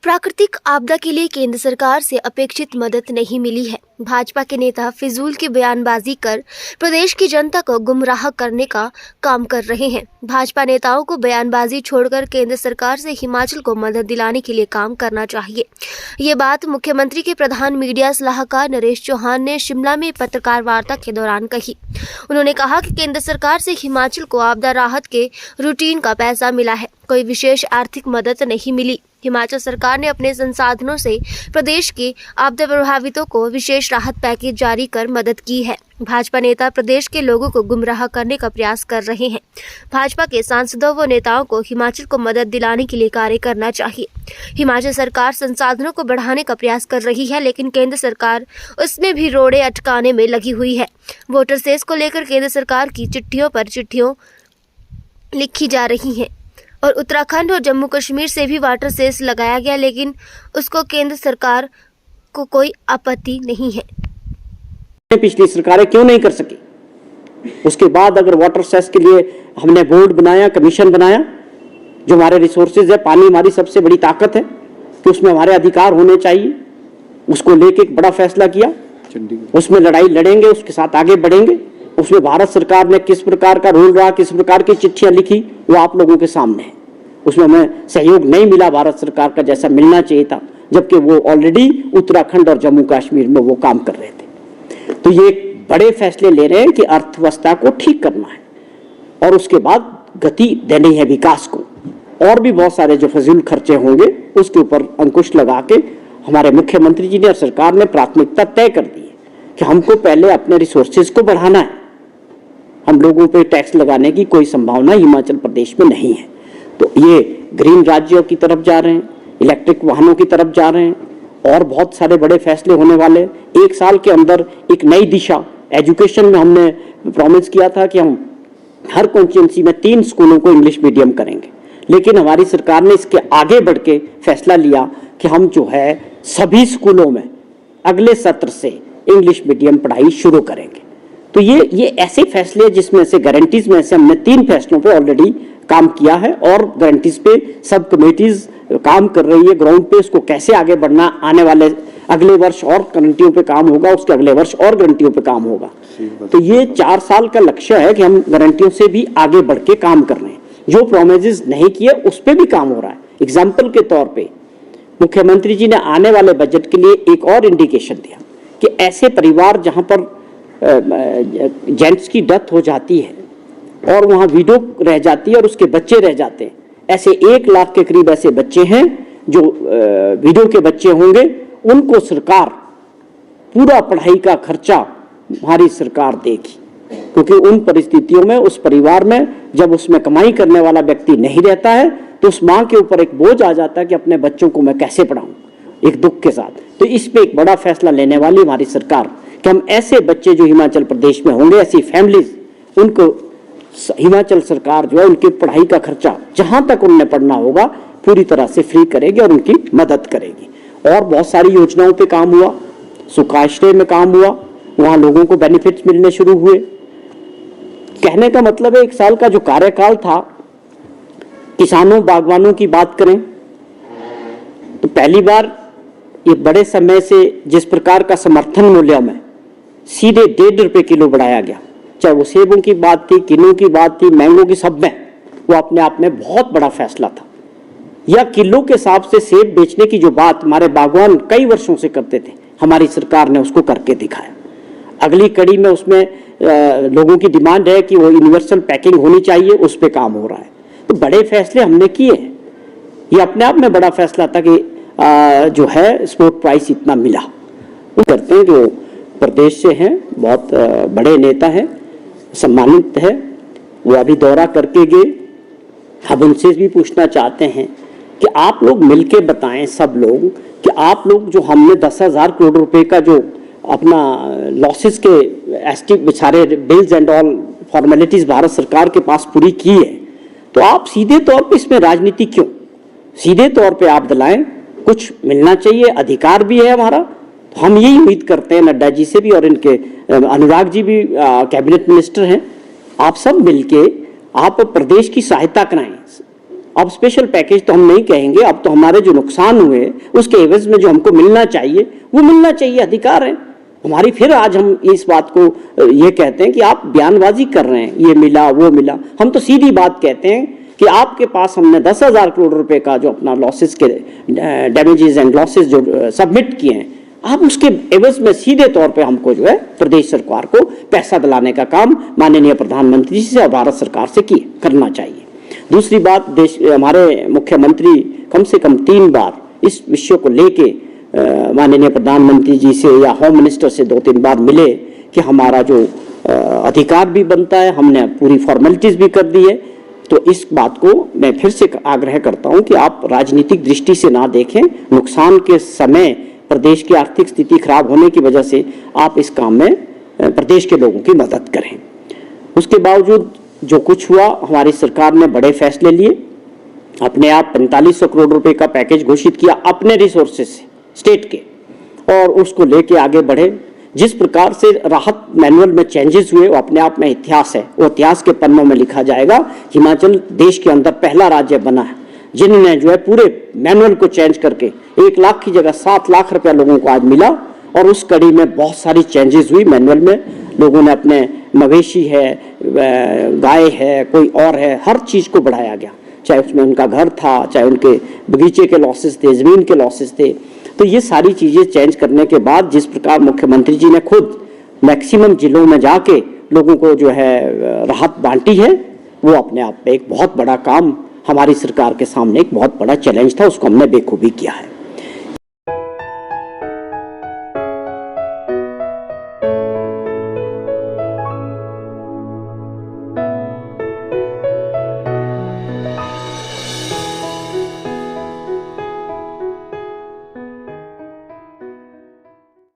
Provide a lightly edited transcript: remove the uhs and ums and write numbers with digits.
प्राकृतिक आपदा के लिए केंद्र सरकार से अपेक्षित मदद नहीं मिली है। भाजपा के नेता फिजूल की बयानबाजी कर प्रदेश की जनता को गुमराह करने का काम कर रहे हैं। भाजपा नेताओं को बयानबाजी छोड़कर केंद्र सरकार से हिमाचल को मदद दिलाने के लिए काम करना चाहिए। ये बात मुख्यमंत्री के प्रधान मीडिया सलाहकार नरेश चौहान ने शिमला में पत्रकार वार्ता के दौरान कही। उन्होंने कहा कि केंद्र सरकार से हिमाचल को आपदा राहत के रूटीन का पैसा मिला है, कोई विशेष आर्थिक मदद नहीं मिली। हिमाचल सरकार ने अपने संसाधनों से प्रदेश के आपदा प्रभावितों को विशेष राहत पैकेज जारी कर मदद की है। भाजपा नेता प्रदेश के लोगों को गुमराह करने का प्रयास कर रहे हैं। भाजपा के सांसदों व नेताओं को हिमाचल को मदद दिलाने के लिए कार्य करना चाहिए। हिमाचल सरकार संसाधनों को बढ़ाने का प्रयास कर रही है, लेकिन केंद्र सरकार उसमें भी रोड़े अटकाने में लगी हुई है। वोटर सेस को लेकर केंद्र सरकार की चिट्ठियों पर चिट्ठियों लिखी जा रही हैं और उत्तराखंड और जम्मू कश्मीर से भी वाटर सेस लगाया गया, लेकिन उसको केंद्र सरकार को कोई आपत्ति नहीं है। पिछली सरकारें क्यों नहीं कर सकी? उसके बाद अगर वाटर सेस के लिए हमने बोर्ड बनाया, कमीशन बनाया, जो हमारे रिसोर्सेज है, पानी हमारी सबसे बड़ी ताकत है कि उसमें हमारे अधिकार होने चाहिए, उसको लेके एक बड़ा फैसला किया। उसमें लड़ाई लड़ेंगे, उसके साथ आगे बढ़ेंगे। उसमें भारत सरकार ने किस प्रकार का रोल रहा, किस प्रकार की चिट्ठियां लिखी, वो आप लोगों के सामने है। उसमें हमें सहयोग नहीं मिला भारत सरकार का जैसा मिलना चाहिए था, जबकि वो ऑलरेडी उत्तराखंड और जम्मू कश्मीर में वो काम कर रहे थे। तो ये बड़े फैसले ले रहे हैं कि अर्थव्यवस्था को ठीक करना है और उसके बाद गति देनी है विकास को। और भी बहुत सारे जो फजूल खर्चे होंगे उसके ऊपर अंकुश लगा के हमारे मुख्यमंत्री जी ने और सरकार ने प्राथमिकता तय कर दी है कि हमको पहले अपने रिसोर्सेज को बढ़ाना है। हम लोगों पे टैक्स लगाने की कोई संभावना हिमाचल प्रदेश में नहीं है। तो ये ग्रीन राज्यों की तरफ जा रहे हैं, इलेक्ट्रिक वाहनों की तरफ जा रहे हैं और बहुत सारे बड़े फैसले होने वाले। एक साल के अंदर एक नई दिशा एजुकेशन में हमने प्रॉमिस किया था कि हम हर कॉन्स्टिट्यूंसी में 3 स्कूलों को इंग्लिश मीडियम करेंगे, लेकिन हमारी सरकार ने इसके आगे बढ़ के फैसला लिया कि हम जो है सभी स्कूलों में अगले सत्र से इंग्लिश मीडियम पढ़ाई शुरू करेंगे। तो ये ऐसे फैसले जिसमें से गारंटीज में से हमने 3 फैसलों पे ऑलरेडी काम किया है और गारंटीज पे सब कमेटीज काम कर रही है ग्राउंड पे। उसको कैसे आगे बढ़ना, आने वाले अगले वर्ष और गारंटियों पे काम होगा, उसके अगले वर्ष और गारंटियों पे काम होगा। तो ये 4 साल का लक्ष्य है कि हम गारंटियों से भी आगे बढ़ के काम कर रहे हैं। जो प्रोमिसेस नहीं किए उस पर भी काम हो रहा है। एग्जाम्पल के तौर पर मुख्यमंत्री जी ने आने वाले बजट के लिए एक और इंडिकेशन दिया कि ऐसे परिवार जहां पर जेंट्स की डेथ हो जाती है और वहां विडो रह जाती है और उसके बच्चे रह जाते हैं, ऐसे 1 लाख के करीब ऐसे बच्चे हैं जो विडो के बच्चे होंगे, उनको सरकार पूरा पढ़ाई का खर्चा हमारी सरकार देगी। क्योंकि उन परिस्थितियों में उस परिवार में जब उसमें कमाई करने वाला व्यक्ति नहीं रहता है तो उस माँ के ऊपर एक बोझ आ जाता है कि अपने बच्चों को मैं कैसे पढ़ाऊं, एक दुख के साथ। तो इस पे एक बड़ा फैसला लेने वाली हमारी सरकार कि हम ऐसे बच्चे जो हिमाचल प्रदेश में होंगे, ऐसी फैमिलीज, उनको हिमाचल सरकार जो है उनकी पढ़ाई का खर्चा जहां तक उन्हें पढ़ना होगा पूरी तरह से फ्री करेगी और उनकी मदद करेगी। और बहुत सारी योजनाओं पे काम हुआ, सुखाश्रय में काम हुआ, वहां लोगों को बेनिफिट्स मिलने शुरू हुए। कहने का मतलब है 1 साल का जो कार्यकाल था, किसानों बागवानों की बात करें तो पहली बार ये बड़े समय से जिस प्रकार का समर्थन मूल्य में सीधे 1.5 रुपए किलो बढ़ाया गया, चाहे वो सेबों की बात थी, किन्नू की बात थी, मैंगो की, सब में वो अपने आप में बहुत बड़ा फैसला था। या किलो के हिसाब से सेब बेचने की जो बात हमारे बागवान कई वर्षों से करते थे, हमारी सरकार ने उसको करके दिखाया। अगली कड़ी में उसमें लोगों की डिमांड है कि वो यूनिवर्सल पैकिंग होनी चाहिए, उस पर काम हो रहा है। तो बड़े फैसले हमने किए हैं। ये अपने आप में बड़ा फैसला था कि जो है स्पोर्ट प्राइस इतना मिला। वो करते हैं जो प्रदेश से हैं, बहुत बड़े नेता हैं, सम्मानित है, वो अभी दौरा करके गए। हम उनसे भी पूछना चाहते हैं कि आप लोग मिलके बताएं सब लोग कि आप लोग जो हमने 10,000 करोड़ रुपए का जो अपना लॉसेस के सारे bills and all formalities Bharat सरकार के पास पूरी की है, तो आप सीधे तौर पे इसमें राजनीति क्यों? सीधे तौर पे आप दिलाएं, कुछ मिलना चाहिए, अधिकार भी है हमारा। तो हम यही उम्मीद करते हैं नड्डा जी से भी और इनके अनुराग जी भी कैबिनेट मिनिस्टर हैं, आप सब मिलके आप प्रदेश की सहायता कराएं। अब स्पेशल पैकेज तो हम नहीं कहेंगे, अब तो हमारे जो नुकसान हुए उसके एवज में जो हमको मिलना चाहिए वो मिलना चाहिए, अधिकार है हमारी। फिर आज हम इस बात को ये कहते हैं कि आप बयानबाजी कर रहे हैं, ये मिला वो मिला। हम तो सीधी बात कहते हैं कि आपके पास हमने 10,000 करोड़ रुपए का जो अपना लॉसेस के डैमेजेस एंड लॉसेस जो सबमिट किए हैं, आप उसके एवज में सीधे तौर पे हमको जो है प्रदेश सरकार को पैसा दिलाने का काम माननीय प्रधानमंत्री जी से और भारत सरकार से करना चाहिए। दूसरी बात, देश हमारे मुख्यमंत्री कम से कम 3 बार इस विषय को लेके माननीय प्रधानमंत्री जी से या होम मिनिस्टर से 2-3 बार मिले कि हमारा जो अधिकार भी बनता है, हमने पूरी फॉर्मेलिटीज भी कर दी है। तो इस बात को मैं फिर से आग्रह करता हूं कि आप राजनीतिक दृष्टि से ना देखें, नुकसान के समय प्रदेश की आर्थिक स्थिति खराब होने की वजह से आप इस काम में प्रदेश के लोगों की मदद करें। उसके बावजूद जो कुछ हुआ, हमारी सरकार ने बड़े फैसले लिए, अपने आप 4500 करोड़ रुपए का पैकेज घोषित किया अपने रिसोर्सेज से, स्टेट के, और उसको लेके आगे बढ़े। जिस प्रकार से राहत मैनुअल में चेंजेस हुए वो अपने आप में इतिहास है, वो इतिहास के पन्नों में लिखा जाएगा। हिमाचल देश के अंदर पहला राज्य बना है जिन्होंने जो है पूरे मैनुअल को चेंज करके 1 लाख की जगह 7 लाख रुपया लोगों को आज मिला। और उस कड़ी में बहुत सारी चेंजेस हुई मैनुअल में, लोगों ने अपने मवेशी है, गाय है, कोई और है, हर चीज को बढ़ाया गया, चाहे उसमें उनका घर था, चाहे उनके बगीचे के लॉसेस थे, जमीन के लॉसेस थे। तो ये सारी चीजें चेंज करने के बाद जिस प्रकार मुख्यमंत्री जी ने खुद मैक्सिमम जिलों में जाके लोगों को जो है राहत बांटी है, वो अपने आप में एक बहुत बड़ा काम, हमारी सरकार के सामने एक बहुत बड़ा चैलेंज था, उसको हमने बेखूबी किया है।